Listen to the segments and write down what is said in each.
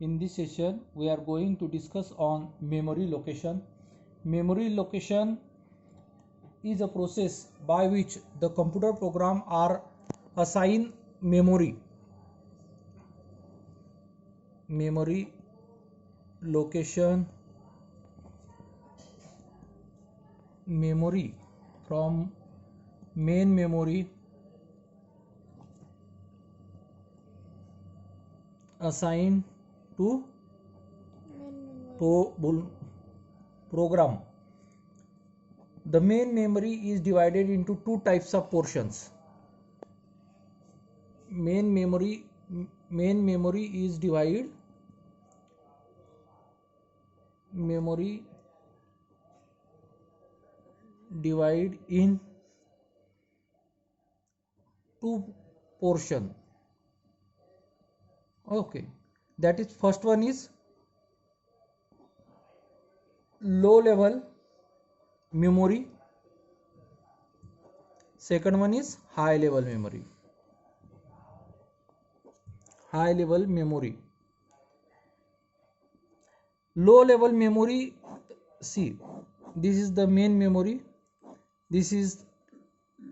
In this session, we are going to discuss on memory location. Memory location is a process by which the computer program are assigned memory. Memory location, memory from main memory assigned to program. The main memory is divided into two types of portions. Main memory is divide in two portion. Okay, that is first one is low level memory, second one is high level memory. High level memory, low level memory, see, this is the main memory, this is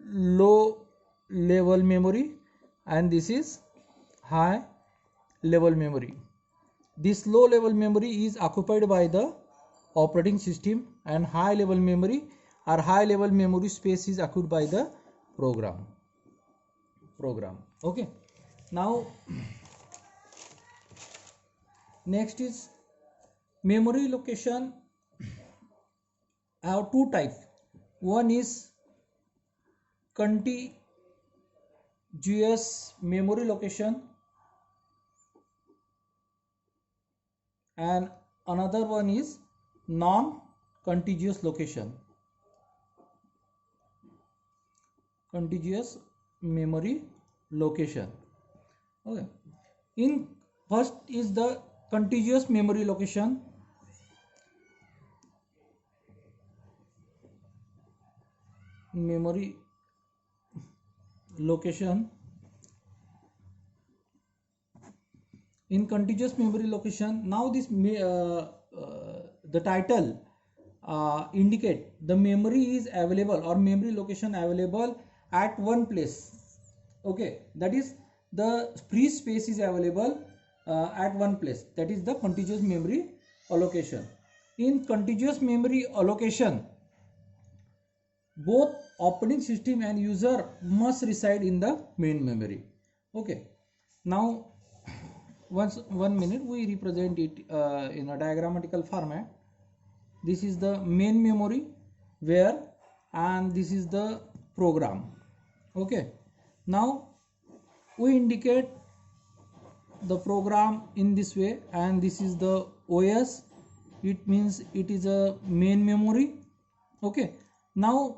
low level memory, and this is high level memory. This low level memory is occupied by the operating system, and high level memory or high level memory space is occupied by the program. Okay, now next is memory location. I have two types. One is contiguous memory location and another one is non-contiguous location. Contiguous memory location. Okay. In first is the contiguous memory location. Memory location. In contiguous memory location, now this the title indicate the memory is available or memory location available at one place. Okay, that is the free space is available at one place. That is the contiguous memory allocation. In contiguous memory allocation, both operating system and user must reside in the main memory. Okay, now one minute we represent it in a diagrammatical format. This is the main memory where, and this is the program. Okay, now we indicate the program in this way, and this is the OS. It means it is a main memory. Okay, now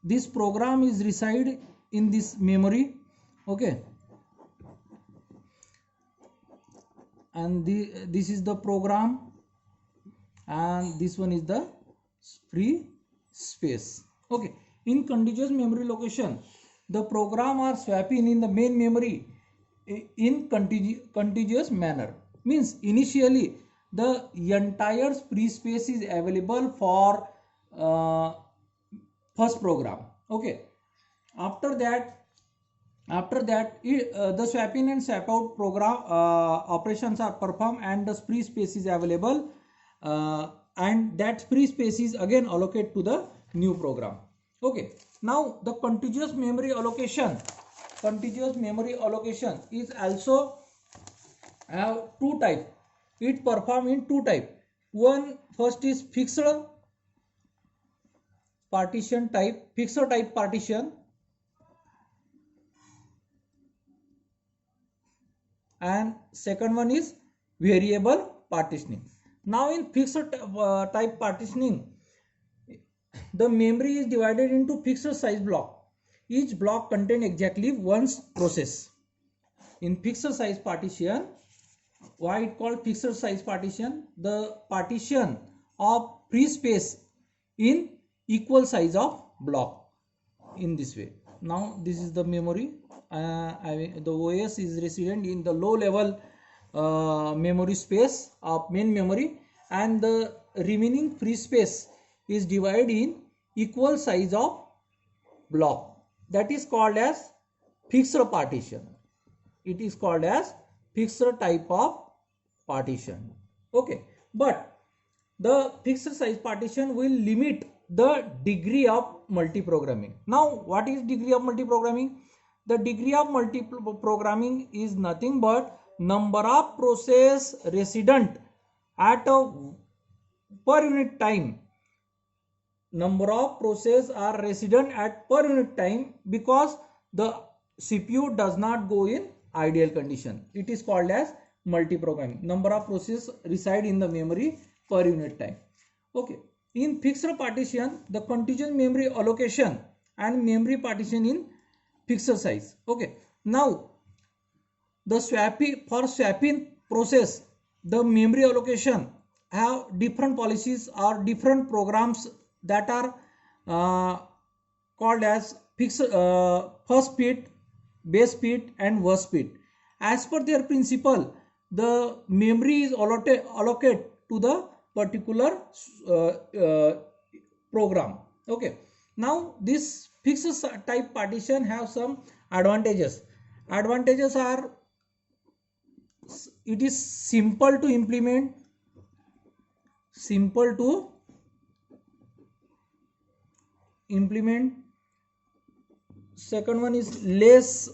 this program is reside in this memory. Okay, and this is the program, and this one is the free space. Okay, in contiguous memory location, the program are swapping in the main memory in contiguous manner. Means initially the entire free space is available for first program. Okay, after that the swapping and swap out program operations are performed, and the free space is available, and that free space is again allocated to the new program. Okay, now the contiguous memory allocation is also have two types. It perform in two types. One, first is fixed type partition, and second one is variable partitioning. Now in fixed type partitioning, the memory is divided into fixed size block. Each block contains exactly one process. In fixed size partition, why it called fixed size partition? The partition of free space in equal size of block in this way. Now this is the memory. The OS is resident in the low level memory space of main memory, and the remaining free space is divided in equal size of block. That is called as fixed partition. It is called as fixed type of partition. Okay, but the fixed size partition will limit the degree of multiprogramming. Now, what is degree of multiprogramming? The degree of multiprogramming is nothing but number of process resident at a per unit time. Number of process are resident at per unit time because the CPU does not go in ideal condition. It is called as multiprogramming. Number of process reside in the memory per unit time. Okay. In fixed partition, the contingent memory allocation and memory partition in fixed size. Okay. Now, the swapping process, the memory allocation have different policies or different programs that are called as fixed first fit, base fit, and worst fit. As per their principle, the memory is allocated to the particular program. Okay. Now, this fixed type partition have some advantages. Advantages are, it is simple to implement, second one is less